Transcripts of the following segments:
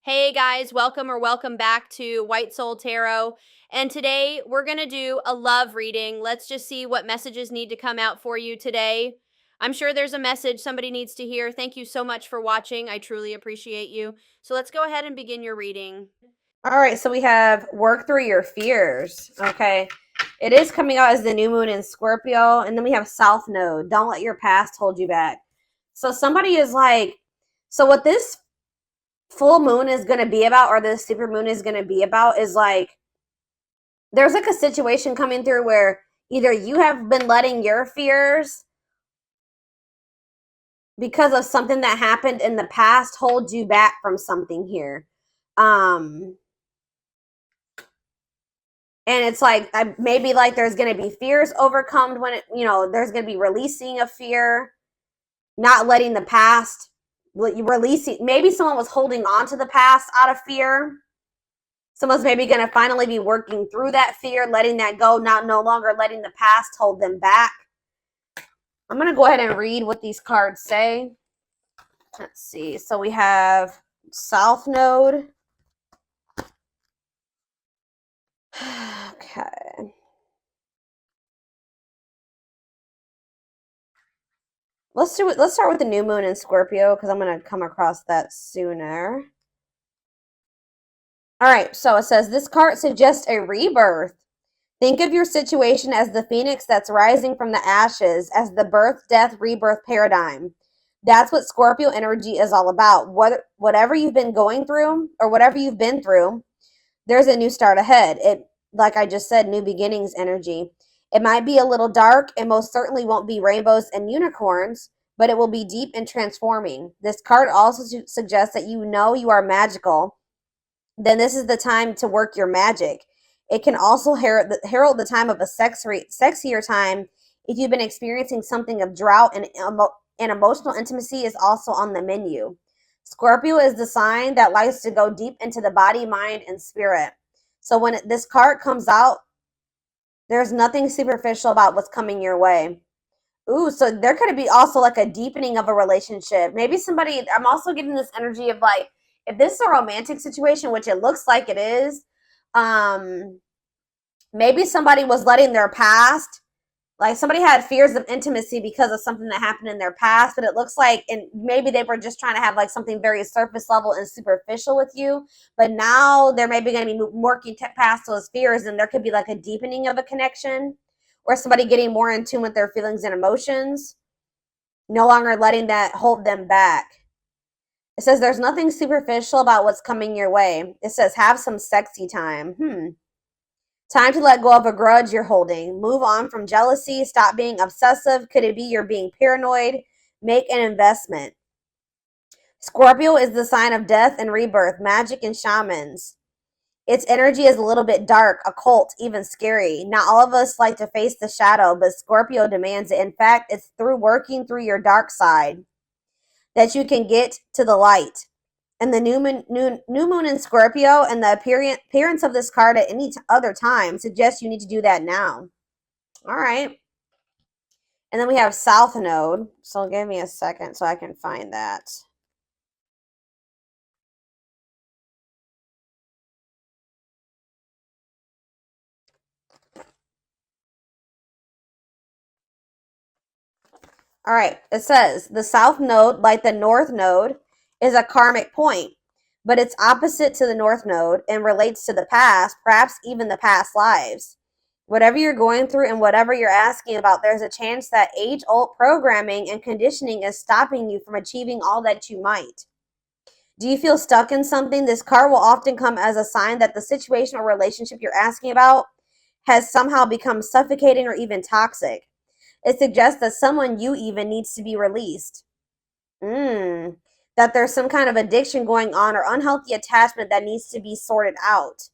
Hey guys, welcome back to White Soul Tarot. And today we're going to do a love reading. Let's just see what messages need to come out for you today. I'm sure there's a message somebody needs to hear. Thank you so much for watching. I truly appreciate you. So let's go ahead and begin your reading. All right, so we have work through your fears. Okay. It is coming out as the new moon in Scorpio. And then we have South Node. Don't let your past hold you back. So somebody is like, so what this full moon is going to be about, or this super moon is going to be about, is like, there's like a situation coming through where either you have been letting your fears because of something that happened in the past hold you back from something here. And it's like maybe like there's going to be fears overcome when there's going to be releasing of fear, not letting the past releasing. Maybe someone was holding on to the past out of fear. Someone's maybe going to finally be working through that fear, letting that go, no longer letting the past hold them back. I'm going to go ahead and read what these cards say. Let's see. So we have South Node. Okay. Let's start with the new moon in Scorpio because I'm going to come across that sooner. All right, so it says this card suggests a rebirth. Think of your situation as the phoenix that's rising from the ashes, as the birth, death, rebirth paradigm. That's what Scorpio energy is all about. Whatever you've been going through or whatever you've been through, there's a new start ahead. It, like I just said, new beginnings energy. It might be a little dark and most certainly won't be rainbows and unicorns, but it will be deep and transforming. This card also suggests that you know you are magical. Then this is the time to work your magic. It can also herald the time of a sexier time if you've been experiencing something of drought, and emotional intimacy is also on the menu. Scorpio is the sign that likes to go deep into the body, mind, and spirit. So when this card comes out, there's nothing superficial about what's coming your way. Ooh, so there could be also like a deepening of a relationship. Maybe somebody, I'm also getting this energy of like, if this is a romantic situation, which it looks like it is, maybe somebody was letting their past, like somebody had fears of intimacy because of something that happened in their past, but it looks like, and maybe they were just trying to have like something very surface level and superficial with you, but now they're maybe going to be working past those fears, and there could be like a deepening of a connection, or somebody getting more in tune with their feelings and emotions, no longer letting that hold them back. It says there's nothing superficial about what's coming your way. It says have some sexy time. Time to let go of a grudge you're holding. Move on from jealousy. Stop being obsessive. Could it be you're being paranoid? Make an investment. Scorpio is the sign of death and rebirth, magic and shamans. Its energy is a little bit dark, occult, even scary. Not all of us like to face the shadow, but Scorpio demands it. In fact, it's through working through your dark side that you can get to the light. And the new moon in Scorpio and the appearance of this card at any other time suggests you need to do that now. All right. And then we have South Node. So give me a second so I can find that. All right. It says the South Node, like the North Node, is a karmic point, but it's opposite to the North Node and relates to the past, perhaps even the past lives. Whatever you're going through and whatever you're asking about, there's a chance that age-old programming and conditioning is stopping you from achieving all that you might. Do you feel stuck in something? This card will often come as a sign that the situation or relationship you're asking about has somehow become suffocating or even toxic. It suggests that someone you even needs to be released. That there's some kind of addiction going on or unhealthy attachment that needs to be sorted out.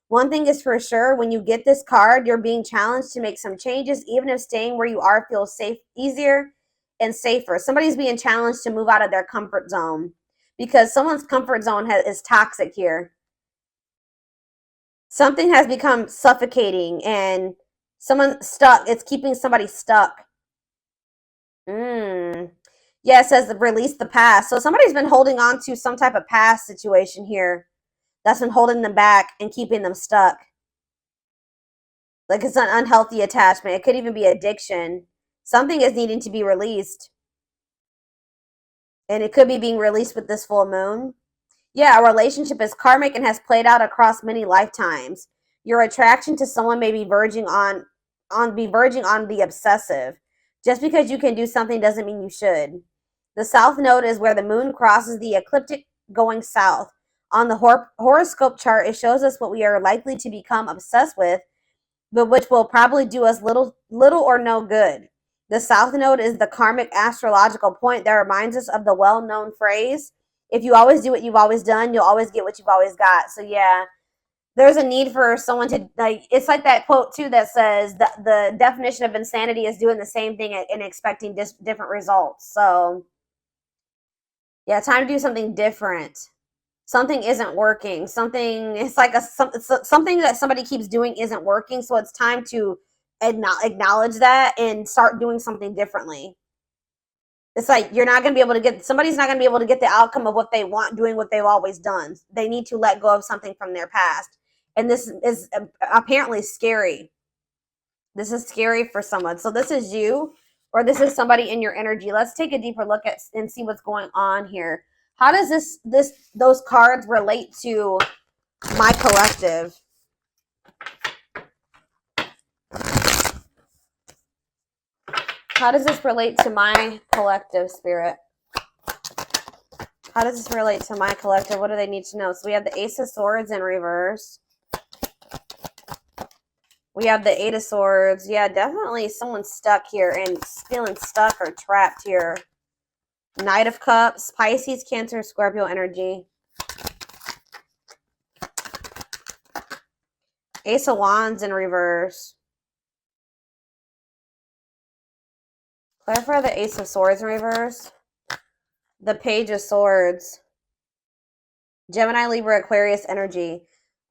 One thing is for sure, when you get this card, you're being challenged to make some changes, even if staying where you are feels safe, easier and safer. Somebody's being challenged to move out of their comfort zone because someone's comfort zone is toxic here. Something has become suffocating and someone stuck. It's keeping somebody stuck. Yeah, it says release the past. So somebody's been holding on to some type of past situation here that's been holding them back and keeping them stuck. Like it's an unhealthy attachment. It could even be addiction. Something is needing to be released. And it could be being released with this full moon. Yeah, a relationship is karmic and has played out across many lifetimes. Your attraction to someone may be verging on the obsessive. Just because you can do something doesn't mean you should. The south node is where the moon crosses the ecliptic going south. On the horoscope chart, it shows us what we are likely to become obsessed with, but which will probably do us little or no good. The south node is the karmic astrological point that reminds us of the well-known phrase, if you always do what you've always done, you'll always get what you've always got. So yeah, there's a need for someone to, like, it's like that quote too that says the definition of insanity is doing the same thing and expecting different results. So yeah, time to do something different. Something isn't working. Something, it's like something that somebody keeps doing isn't working, so it's time to acknowledge that and start doing something differently. It's like you're not going to be able to get, somebody's not going to be able to get the outcome of what they want doing what they've always done. They need to let go of something from their past. And this is apparently scary. This is scary for someone. So this is you, or this is somebody in your energy. Let's take a deeper look at and see what's going on here. How does those cards relate to my collective? How does this relate to my collective, Spirit? How does this relate to my collective? What do they need to know? So we have the Ace of Swords in reverse. We have the Eight of Swords. Yeah, definitely someone's stuck here and feeling stuck or trapped here. Knight of Cups, Pisces, Cancer, Scorpio energy. Ace of Wands in reverse. Clarify the Ace of Swords in reverse. The Page of Swords. Gemini, Libra, Aquarius energy.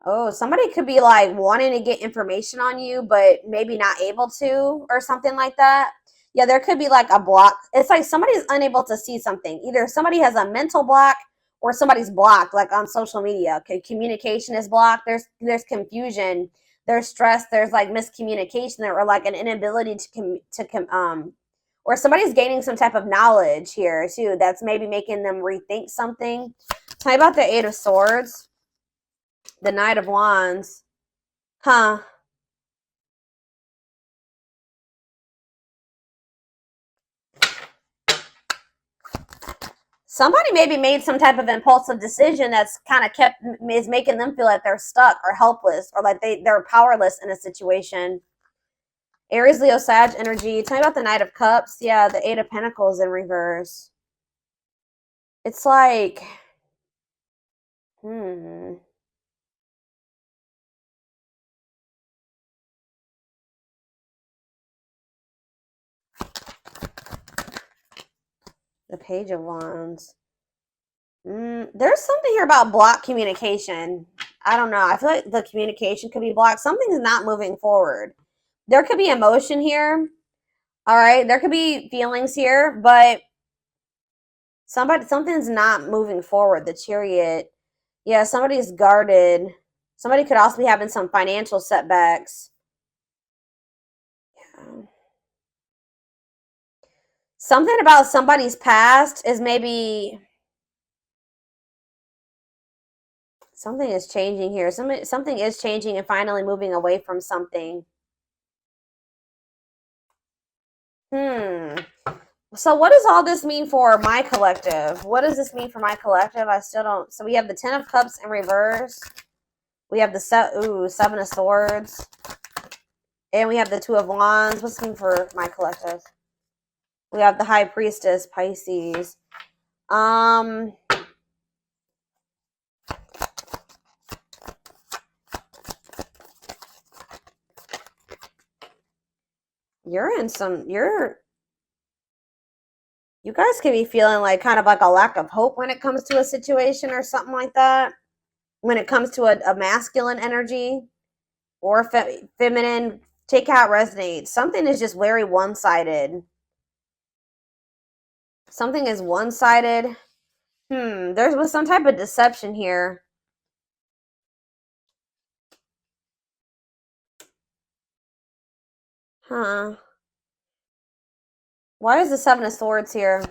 Oh, somebody could be like wanting to get information on you, but maybe not able to, or something like that. Yeah, there could be like a block. It's like somebody's unable to see something. Either somebody has a mental block or somebody's blocked, like on social media. Okay, communication is blocked. There's confusion. There's stress. There's like miscommunication, or like an inability or somebody's gaining some type of knowledge here too. That's maybe making them rethink something. Tell me about the Eight of Swords. The Knight of Wands. Huh. Somebody maybe made some type of impulsive decision that's kind of is making them feel like they're stuck or helpless, or like they're powerless in a situation. Aries, Leo, Sag energy. Tell me about the Knight of Cups. Yeah, the Eight of Pentacles in reverse. It's like, The Page of Wands. There's something here about blocked communication. I don't know. I feel like the communication could be blocked. Something's not moving forward. There could be emotion here. All right. There could be feelings here, but something's not moving forward. The Chariot. Yeah, somebody's guarded. Somebody could also be having some financial setbacks. Yeah. Something about somebody's past is maybe something is changing here. Something is changing and finally moving away from something. So what does all this mean for my collective? What does this mean for my collective? I still don't. So we have the Ten of Cups in reverse. We have the Seven of Swords. And we have the Two of Wands. What's this mean for my collective? We have the High Priestess, Pisces. You guys could be feeling like kind of like a lack of hope when it comes to a situation or something like that. When it comes to a masculine energy or feminine, take out resonates. Something is just very one-sided. Something is one-sided. There was some type of deception here. Huh. Why is the Seven of Swords here?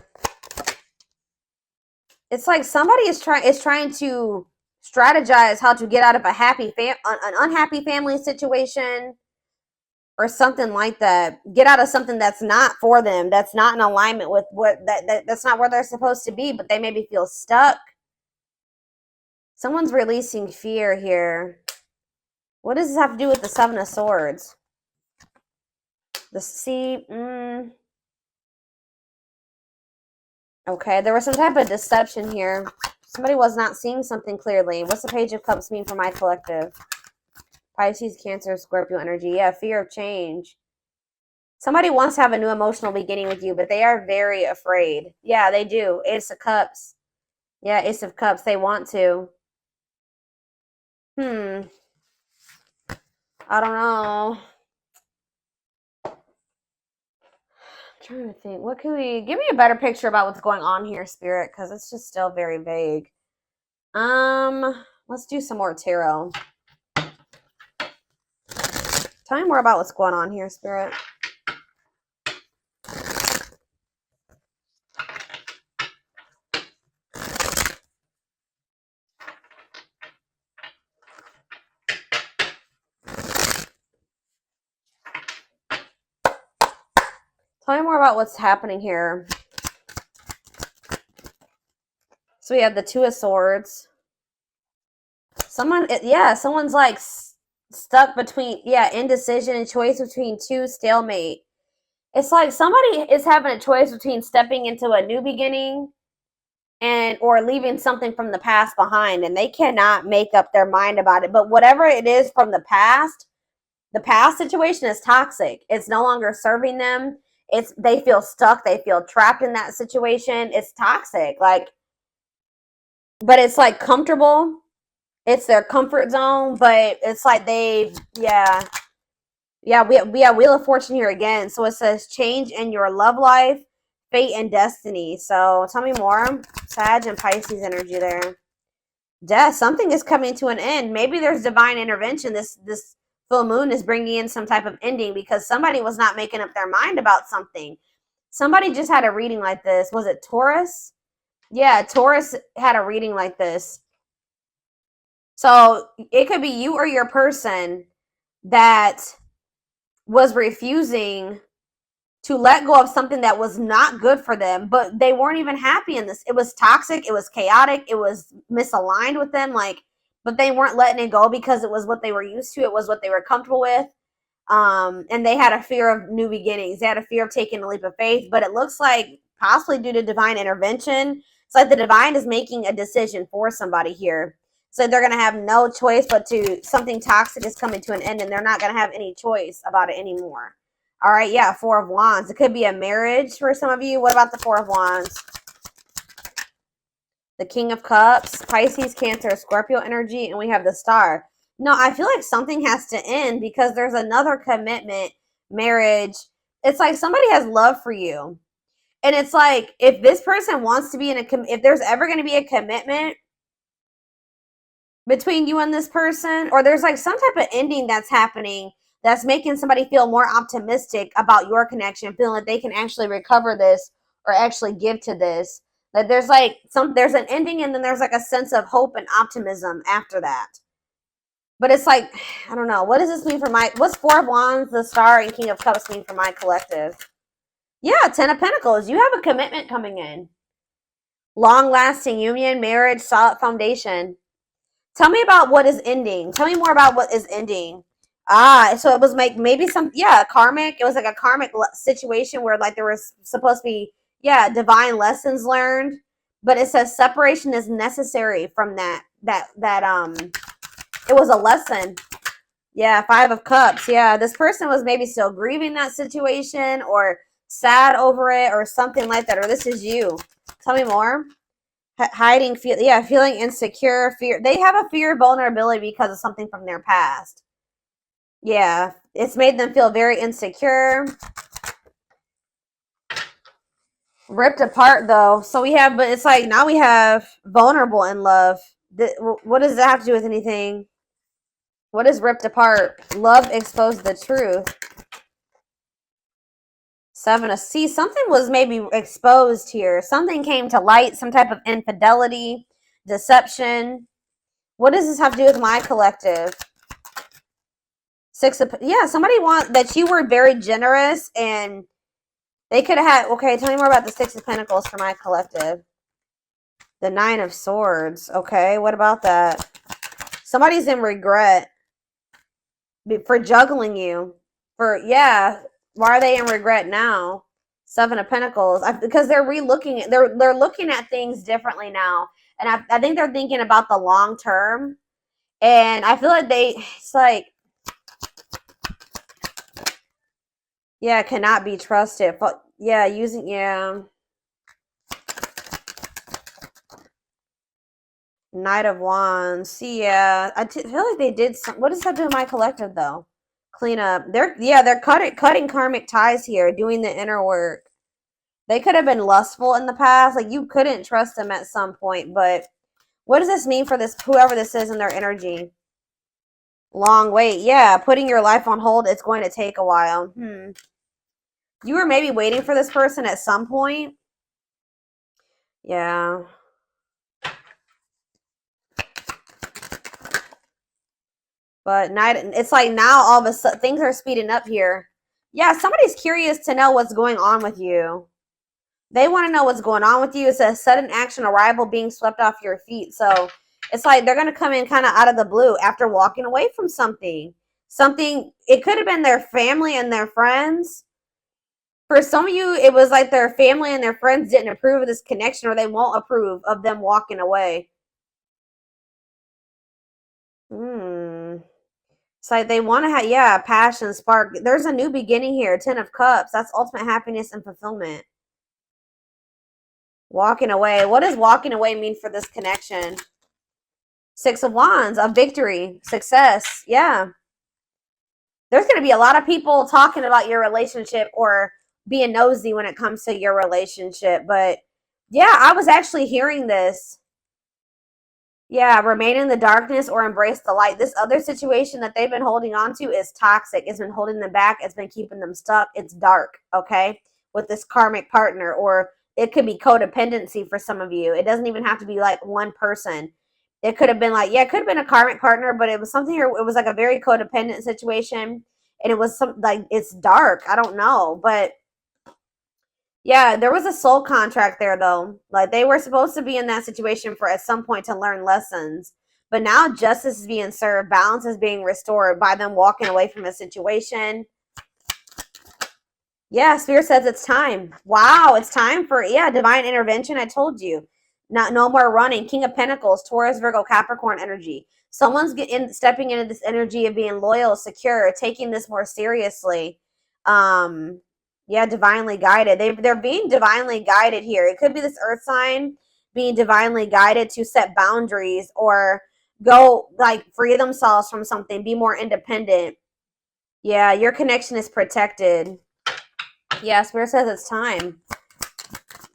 It's like somebody is trying to strategize how to get out of an unhappy family situation or something like that. Get out of something that's not for them, that's not in alignment with that's not where they're supposed to be, but they maybe feel stuck. Someone's releasing fear here. What does this have to do with the Seven of Swords? The sea. Okay, there was some type of deception here. Somebody was not seeing something clearly. What's the Page of Cups mean for my collective? Pisces, Cancer, Scorpio energy. Yeah, fear of change. Somebody wants to have a new emotional beginning with you, but they are very afraid. Yeah, they do. Ace of Cups. Yeah, Ace of Cups. They want to. I don't know. I'm trying to think. What can we... Give me a better picture about what's going on here, Spirit, because it's just still very vague. Let's do some more tarot. Tell me more about what's going on here, Spirit. Tell me more about what's happening here. So we have the Two of Swords. Someone's like stuck between, indecision and choice between two, stalemate. It's like somebody is having a choice between stepping into a new beginning or leaving something from the past behind, and they cannot make up their mind about it. But whatever it is from the past situation is toxic. It's no longer serving them. They feel stuck. They feel trapped in that situation. It's toxic. But it's like comfortable. It's their comfort zone, but it's like we have Wheel of Fortune here again. So it says change in your love life, fate, and destiny. So tell me more. Sag and Pisces energy there. Death. Something is coming to an end. Maybe there's divine intervention. This full moon is bringing in some type of ending because somebody was not making up their mind about something. Somebody just had a reading like this. Was it Taurus? Yeah, Taurus had a reading like this. So it could be you or your person that was refusing to let go of something that was not good for them, but they weren't even happy in this. It was toxic. It was chaotic. It was misaligned with them. But they weren't letting it go because it was what they were used to. It was what they were comfortable with. And they had a fear of new beginnings. They had a fear of taking a leap of faith, but it looks like possibly due to divine intervention. It's like the divine is making a decision for somebody here. So they're going to have no choice but something toxic is coming to an end, and they're not going to have any choice about it anymore. All right, yeah, Four of Wands. It could be a marriage for some of you. What about the Four of Wands? The King of Cups, Pisces, Cancer, Scorpio energy, and we have the Star. No, I feel like something has to end because there's another commitment, marriage. It's like somebody has love for you. And it's like if this person wants to be if there's ever going to be a commitment between you and this person, or there's like some type of ending that's happening that's making somebody feel more optimistic about your connection, feeling like they can actually recover this or actually give to this. That there's an ending, and then there's like a sense of hope and optimism after that. But it's like, I don't know. What does this mean for what's Four of Wands, the Star, and King of Cups mean for my collective? Yeah, Ten of Pentacles. You have a commitment coming in. Long-lasting union, marriage, solid foundation. Tell me about what is ending. Tell me more about what is ending. So it was like maybe karmic. It was like a karmic situation where like there was supposed to be, divine lessons learned. But it says separation is necessary from that. It was a lesson. Yeah, Five of Cups. Yeah, this person was maybe still grieving that situation or sad over it or something like that. Or this is you. Tell me more. Hiding, feeling insecure, fear. They have a fear of vulnerability because of something from their past. Yeah, it's made them feel very insecure. Ripped apart though. So we have, but it's like now we have vulnerable in love. What does that have to do with anything? What is ripped apart? Love exposed the truth. Seven of see, something was maybe exposed here. Something came to light, some type of infidelity, deception. What does this have to do with my collective? Six of, yeah, somebody want that you were very generous and they could have had, okay, tell me more about the Six of Pentacles for my collective. The Nine of Swords. Okay, what about that? Somebody's in regret for juggling you. Yeah, why are they in regret now? Seven of Pentacles. Because they're relooking, they're looking at things differently now. And I think they're thinking about the long term. And I feel like it's like, yeah, cannot be trusted. But yeah, yeah. Knight of Wands. See, yeah, I feel like they did some. What does that do to my collective though? Clean up. They're cutting karmic ties here, doing the inner work. They could have been lustful in the past, like you couldn't trust them at some point. But what does this mean for this whoever this is in their energy? Long wait. Yeah, putting your life on hold. It's going to take a while. You were maybe waiting for this person at some point. Yeah. But it's like now all of a sudden things are speeding up here. Yeah, somebody's curious to know what's going on with you. They want to know what's going on with you. It's a sudden action arrival being swept off your feet. So it's like they're going to come in kind of out of the blue after walking away from something. It could have been their family and their friends. For some of you, it was like their family and their friends didn't approve of this connection, or they won't approve of them walking away. It's like they want to have, yeah, passion, spark. There's a new beginning here. 10 of Cups. That's ultimate happiness and fulfillment. Walking away. What does walking away mean for this connection? Six of Wands. A victory. Success. Yeah. There's going to be a lot of people talking about your relationship or being nosy when it comes to your relationship. But yeah, I was actually hearing this. Yeah, remain in the darkness or embrace the light. This other situation that they've been holding on to is toxic. It's been holding them back. It's been keeping them stuck. It's dark, okay, with this karmic partner. Or it could be codependency for some of you. It doesn't even have to be like one person. It could have been like, yeah, it could have been a karmic partner, but it was something here. It was like a very codependent situation. And it was some like, it's dark. I don't know. But yeah, there was a soul contract there though. Like they were supposed to be in that situation for at some point to learn lessons. But now justice is being served, balance is being restored by them walking away from a situation. Yeah, Spirit says it's time. Wow, it's time for divine intervention. I told you. No more running. King of Pentacles, Taurus, Virgo, Capricorn energy. Someone's stepping into this energy of being loyal, secure, taking this more seriously. Yeah, divinely guided. They're being divinely guided here. It could be this earth sign being divinely guided to set boundaries or go like free themselves from something, be more independent. Yeah, your connection is protected. Yeah, Spirit says it's time.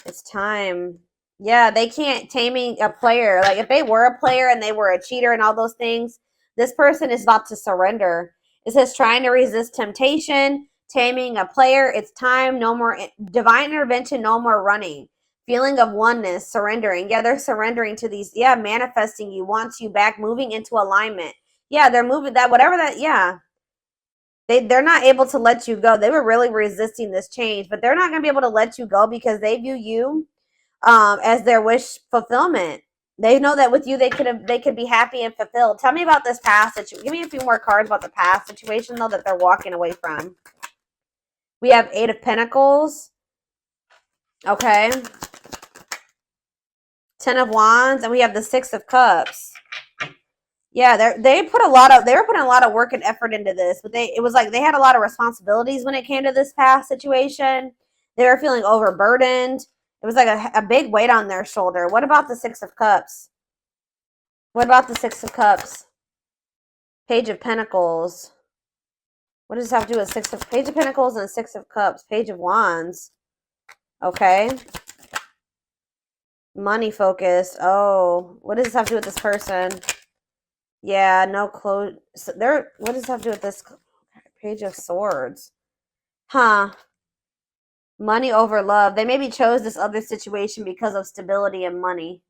It's time. Yeah, they can't taming a player. Like if they were a player and they were a cheater and all those things, this person is about to surrender. It says trying to resist temptation. Taming a player, it's time, no more divine intervention, no more running. Feeling of oneness, surrendering. Yeah, they're surrendering to these, manifesting you, wants you back, moving into alignment. Yeah, they're moving that, whatever that, yeah. They're not able to let you go. They were really resisting this change, but they're not going to be able to let you go because they view you as their wish fulfillment. They know that with you, they could be happy and fulfilled. Tell me about this past situation. Give me a few more cards about the past situation, though, that they're walking away from. We have 8 of Pentacles. Okay. 10 of Wands. And we have the 6 of Cups. Yeah, they were putting a lot of work and effort into this, but it was like they had a lot of responsibilities when it came to this past situation. They were feeling overburdened. It was like a big weight on their shoulder. What about the 6 of Cups? What about the 6 of Cups? Page of Pentacles. What does this have to do with Page of Pentacles and 6 of Cups? Page of Wands. Okay. Money focused. Oh, what does this have to do with this person? Yeah, no clothes. So what does this have to do with this Page of Swords? Huh. Money over love. They maybe chose this other situation because of stability and money.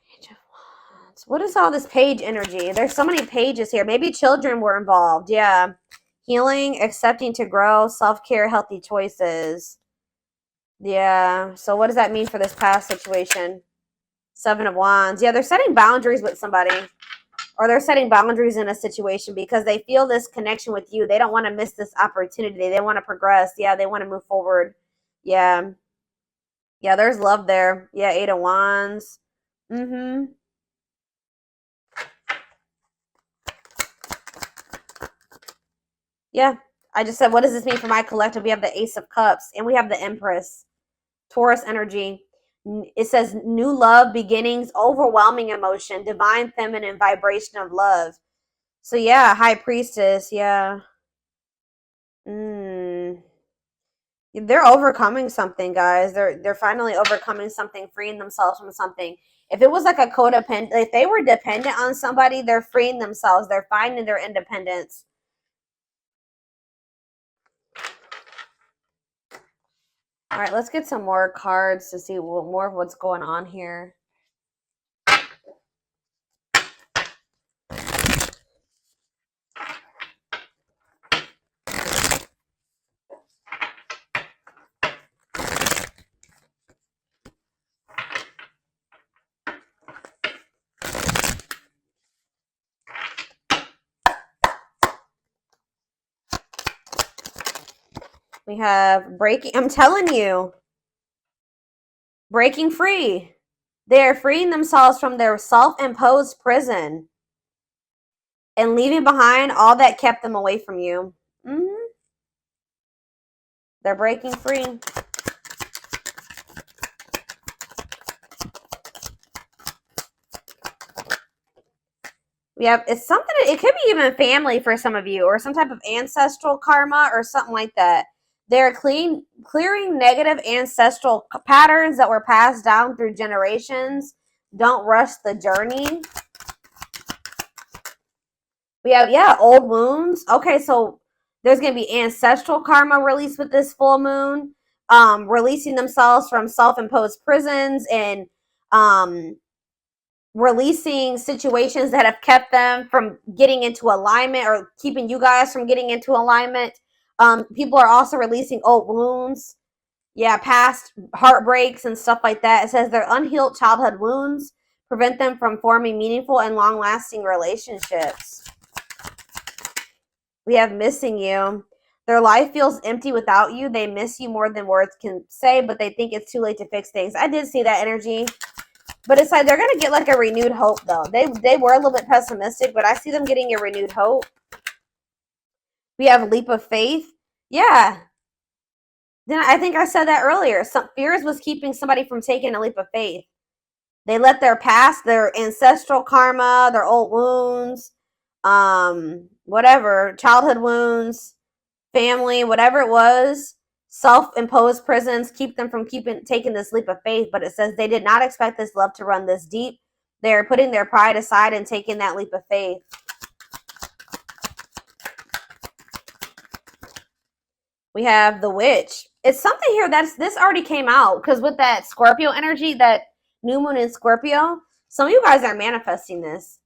Page of Wands. What is all this page energy? There's so many pages here. Maybe children were involved. Yeah. Healing, accepting to grow, self-care, healthy choices. Yeah. So what does that mean for this past situation? Seven of Wands. Yeah, they're setting boundaries with somebody. Or they're setting boundaries in a situation because they feel this connection with you. They don't want to miss this opportunity. They want to progress. Yeah, they want to move forward. Yeah. Yeah, there's love there. Yeah, Eight of Wands. Mm-hmm. Yeah. I just said, what does this mean for my collective? We have the Ace of Cups and we have the Empress. Taurus energy. It says new love beginnings, overwhelming emotion, divine feminine vibration of love. So yeah, High Priestess. Yeah. They're overcoming something, guys. They're finally overcoming something, freeing themselves from something. If it was like a codependent, if they were dependent on somebody, they're freeing themselves. They're finding their independence. All right, let's get some more cards to see more of what's going on here. We have breaking. I'm telling you, breaking free. They are freeing themselves from their self-imposed prison and leaving behind all that kept them away from you. They're breaking free. We have, it's something, it could be even family for some of you, or some type of ancestral karma or something like that. They're clearing negative ancestral patterns that were passed down through generations. Don't rush the journey. We have, yeah, old wounds. Okay, so there's going to be ancestral karma released with this full moon. Releasing themselves from self-imposed prisons and releasing situations that have kept them from getting into alignment or keeping you guys from getting into alignment. People are also releasing old wounds. Yeah, past heartbreaks and stuff like that. It says their unhealed childhood wounds prevent them from forming meaningful and long-lasting relationships. We have missing you. Their life feels empty without you. They miss you more than words can say, but they think it's too late to fix things. I did see that energy. But it's like they're going to get like a renewed hope, though. They were a little bit pessimistic, but I see them getting a renewed hope. We have a leap of faith. Yeah. Then I think I said that earlier. Some fears was keeping somebody from taking a leap of faith. They let their past, their ancestral karma, their old wounds, whatever, childhood wounds, family, whatever it was, self-imposed prisons keep them from taking this leap of faith. But it says they did not expect this love to run this deep. They're putting their pride aside and taking that leap of faith. We have the witch. It's something here this already came out because with that Scorpio energy, that new moon in Scorpio, some of you guys are manifesting this.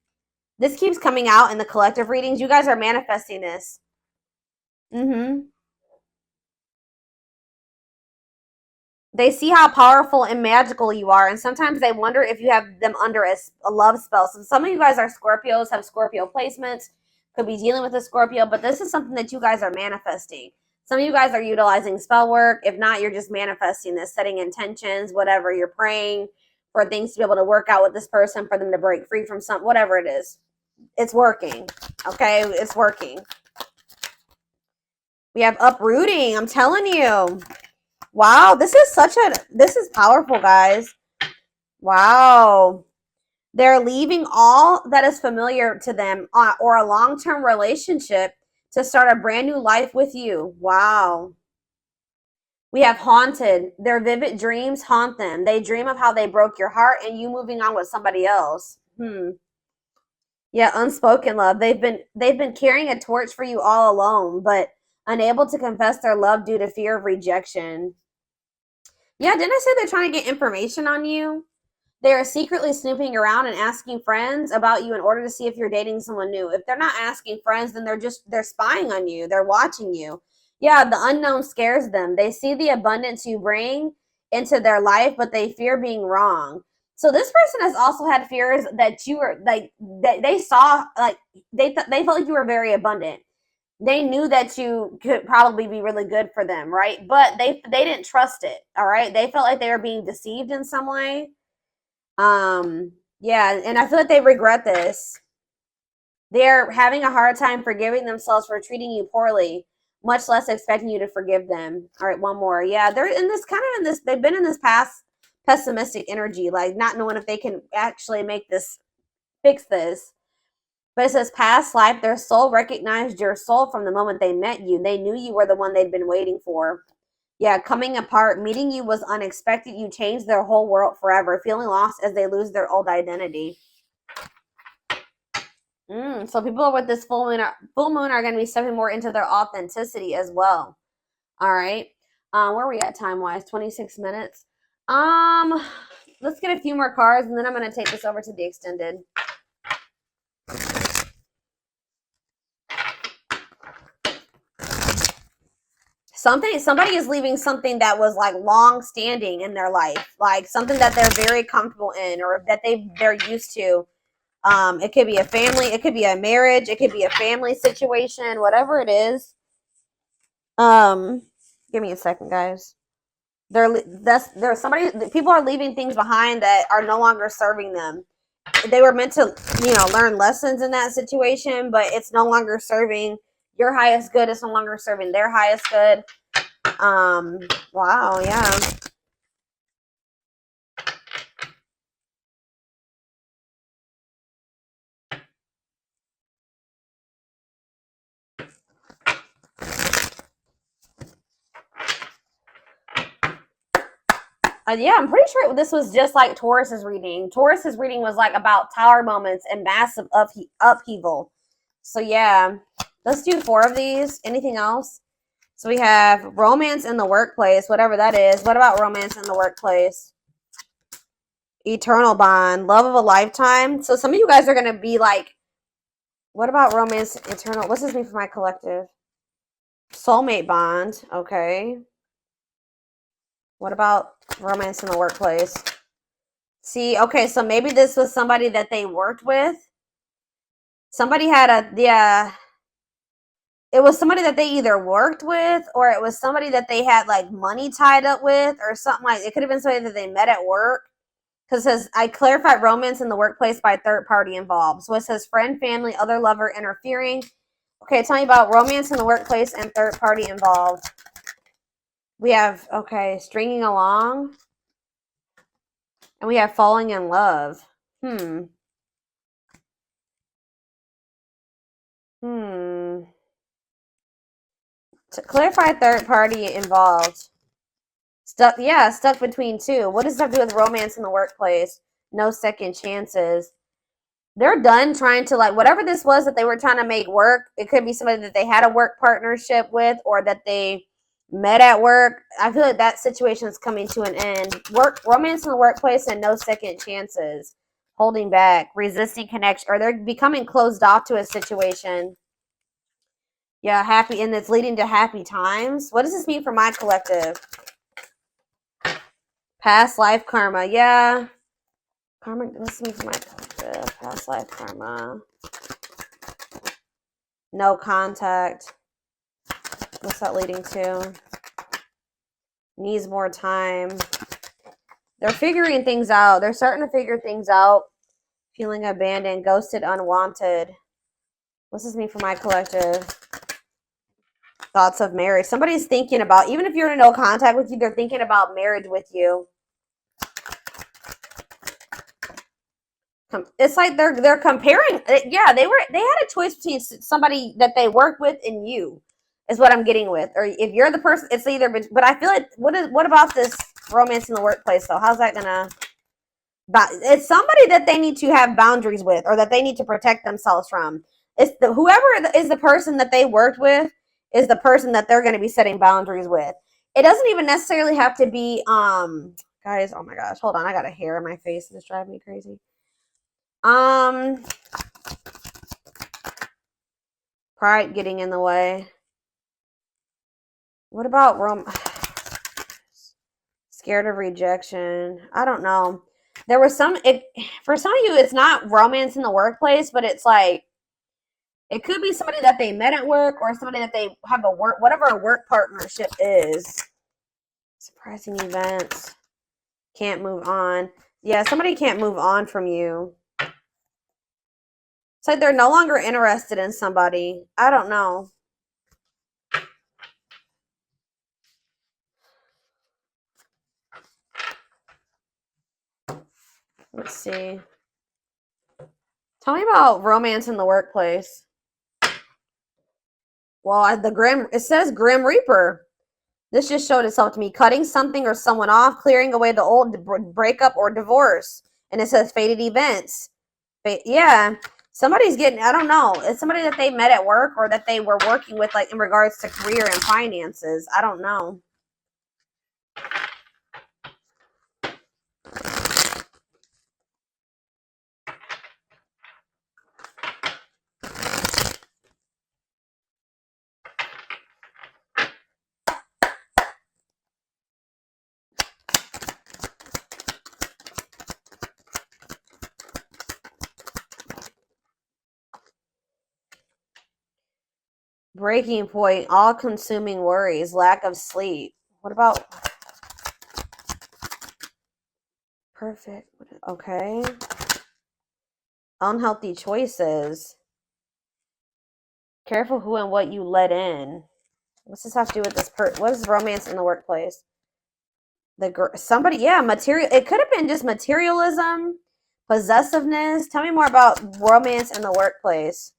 This keeps coming out in the collective readings. You guys are manifesting this. They see how powerful and magical you are, and sometimes they wonder if you have them under a love spell. So some of you guys are Scorpios, have Scorpio placements, could be dealing with a Scorpio, but this is something that you guys are manifesting. Some of you guys are utilizing spell work. If not, you're just manifesting this, setting intentions, whatever. You're praying for things to be able to work out with this person, for them to break free from something, whatever it is. It's working, okay? It's working. We have uprooting. I'm telling you. Wow, this is powerful, guys. Wow. They're leaving all that is familiar to them or a long-term relationship to start a brand new life with you. Wow. We have haunted. Their vivid dreams haunt them. They dream of how they broke your heart and you moving on with somebody else. Yeah, unspoken love. They've been carrying a torch for you all alone, but unable to confess their love due to fear of rejection. Yeah, didn't I say they're trying to get information on you? They are secretly snooping around and asking friends about you in order to see if you're dating someone new. If they're not asking friends, then they're spying on you. They're watching you. Yeah, the unknown scares them. They see the abundance you bring into their life, but they fear being wrong. So this person has also had fears that you were like that they saw like they felt like you were very abundant. They knew that you could probably be really good for them, right? But they didn't trust it. All right, they felt like they were being deceived in some way. Yeah, and I feel like they regret this. They're having a hard time forgiving themselves for treating you poorly, much less expecting you to forgive them. All right, one more. Yeah, they're in this kind of in this, they've been in this past pessimistic energy, like not knowing if they can actually make this, fix this. But it says past life, their soul recognized your soul from the moment they met you. They knew you were the one they'd been waiting for. Yeah, coming apart, meeting you was unexpected. You changed their whole world forever, feeling lost as they lose their old identity. So people with this full moon are going to be stepping more into their authenticity as well. All right. Where are we at time wise? 26 minutes. Let's get a few more cards and then I'm going to take this over to the extended. Somebody is leaving something that was like long standing in their life, like something that they're very comfortable in or that they're used to. It could be a family, it could be a marriage, it could be a family situation, whatever it is. Give me a second, guys. People are leaving things behind that are no longer serving them. They were meant to, learn lessons in that situation, but it's no longer serving your highest good. It's no longer serving their highest good. Wow, yeah. Yeah, I'm pretty sure this was just like Taurus's reading. Taurus's reading was like about tower moments and massive upheaval. So yeah, let's do 4 of these. Anything else? So we have romance in the workplace, whatever that is. What about romance in the workplace? Eternal bond, love of a lifetime. So some of you guys are going to be like, what about romance, eternal? What's this mean for my collective? Soulmate bond. Okay. What about romance in the workplace? See, okay, so maybe this was somebody that they worked with. Somebody had it was somebody that they either worked with or it was somebody that they had like money tied up with or something like it could have been somebody that they met at work. Because it says, I clarified romance in the workplace by third party involved. So it says friend, family, other lover interfering. Okay, tell me about romance in the workplace and third party involved. We have, okay, stringing along. And we have falling in love. To clarify third party involved. Stuck between two. What does that have to do with romance in the workplace? No second chances. They're done trying to, like, whatever this was that they were trying to make work. It could be somebody that they had a work partnership with or that they met at work. I feel like that situation is coming to an end. Romance in the workplace and no second chances. Holding back, resisting connection, or they're becoming closed off to a situation. Yeah, happy, and it's leading to happy times. What does this mean for my collective? Past life karma. Yeah. Karma, what's this mean for my collective? Past life karma. No contact. What's that leading to? Needs more time. They're figuring things out. They're starting to figure things out. Feeling abandoned, ghosted, unwanted. What's this mean for my collective? Thoughts of marriage. Somebody's thinking about, even if you're in no contact with you, they're thinking about marriage with you. It's like they're comparing. Yeah, they had a choice between somebody that they work with and you. is what I'm getting with. Or if you're the person, it's either, but I feel like, what about this romance in the workplace though? How's that gonna, but it's somebody that they need to have boundaries with, or that they need to protect themselves from. It's whoever is the person that they worked with is the person that they're going to be setting boundaries with. It doesn't even necessarily have to be, guys, oh my gosh, hold on, I got a hair in my face and it's driving me crazy. Pride getting in the way. What about scared of rejection? I don't know. There was for some of you, it's not romance in the workplace, but it's like, it could be somebody that they met at work, or somebody that they have whatever a work partnership is. Surprising events. Can't move on. Yeah, somebody can't move on from you. It's like they're no longer interested in somebody. I don't know. Let's see. Tell me about romance in the workplace. Well, it says Grim Reaper. This just showed itself to me. Cutting something or someone off, clearing away the old breakup or divorce. And it says fated events. Yeah. Somebody's getting, I don't know. It's somebody that they met at work, or that they were working with, like in regards to career and finances. I don't know. Breaking point, all-consuming worries, lack of sleep. What about perfect? Okay. Unhealthy choices. Careful who and what you let in. What's this have to do with this what is romance in the workplace? Somebody, yeah, material. It could have been just materialism, possessiveness. Tell me more about romance in the workplace.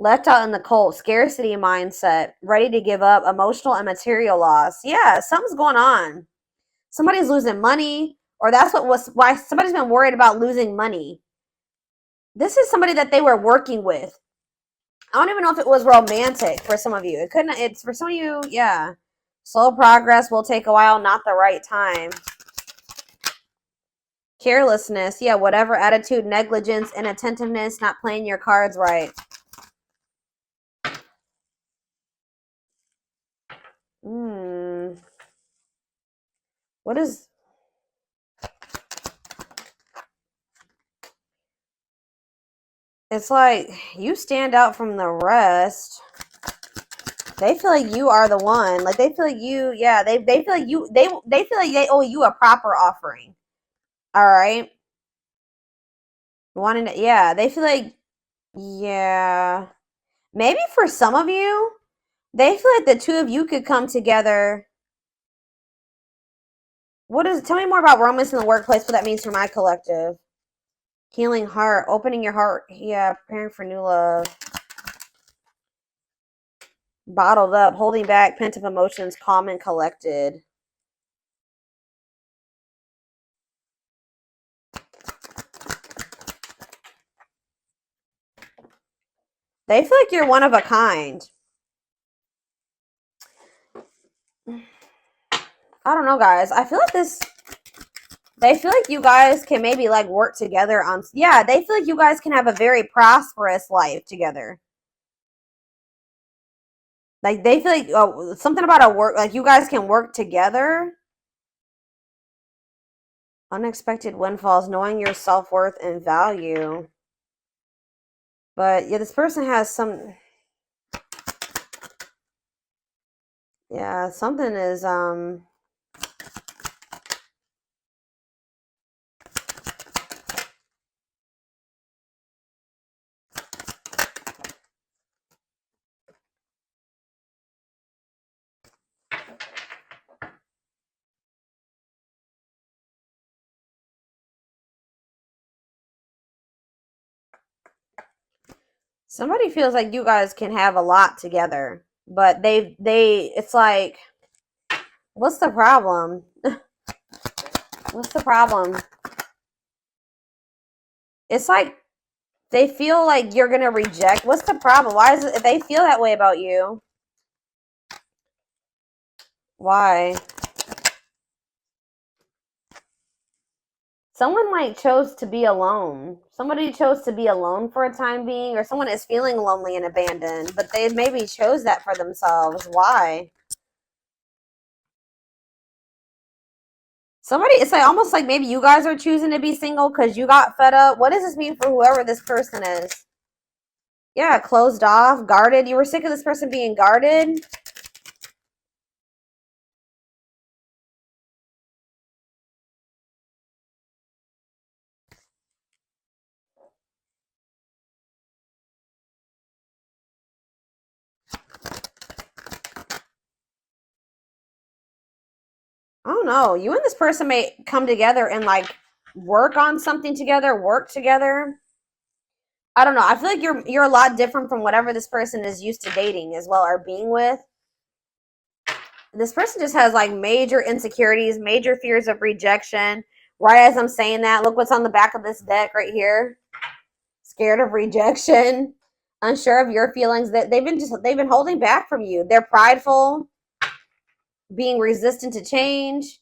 Left out in the cold, scarcity mindset, ready to give up, emotional and material loss. Yeah, something's going on. Somebody's losing money, or that's why somebody's been worried about losing money. This is somebody that they were working with. I don't even know if it was romantic for some of you. It's for some of you, yeah. Slow progress will take a while, not the right time. Carelessness, yeah, whatever attitude, negligence, inattentiveness, not playing your cards right. What is... It's like you stand out from the rest. They feel like you are the one. Like they feel like you, yeah, they feel like you, they feel like they owe you a proper offering. All right. Wanting to, yeah, they feel like, yeah. Maybe for some of you, they feel like the two of you could come together. Tell me more about romance in the workplace, what that means for my collective. Healing heart, opening your heart, yeah, preparing for new love. Bottled up, holding back, pent up emotions, calm and collected. They feel like you're one of a kind. I don't know, guys. I feel like they feel like you guys can maybe like work together on, yeah, they feel like you guys can have a very prosperous life together. Like they feel like something about a work, like you guys can work together. Unexpected windfalls, knowing your self-worth and value. But yeah, this person has some, yeah, something is somebody feels like you guys can have a lot together. But it's like, what's the problem? What's the problem? It's like they feel like you're gonna reject. What's the problem? Why is it if they feel that way about you? Why? Someone like chose to be alone. Somebody chose to be alone for a time being, or someone is feeling lonely and abandoned, but they maybe chose that for themselves. Why? Somebody, it's like almost like maybe you guys are choosing to be single because you got fed up. What does this mean for whoever this person is? Yeah, closed off, guarded. You were sick of this person being guarded. I don't know. You and this person may come together and like work on something together, work together. I don't know. I feel like you're a lot different from whatever this person is used to dating as well or being with. This person just has like major insecurities, major fears of rejection. Right as I'm saying that, look what's on the back of this deck right here. Scared of rejection, unsure of your feelings. That they've been holding back from you. They're prideful, being resistant to change.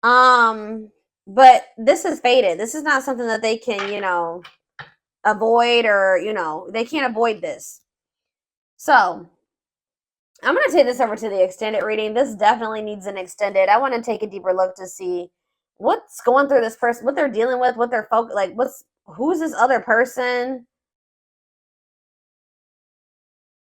But this is fated. This is not something that they can, avoid, or, they can't avoid this. So I'm going to take this over to the extended reading. This definitely needs an extended. I want to take a deeper look to see what's going through this person, what they're dealing with, what they're who's this other person?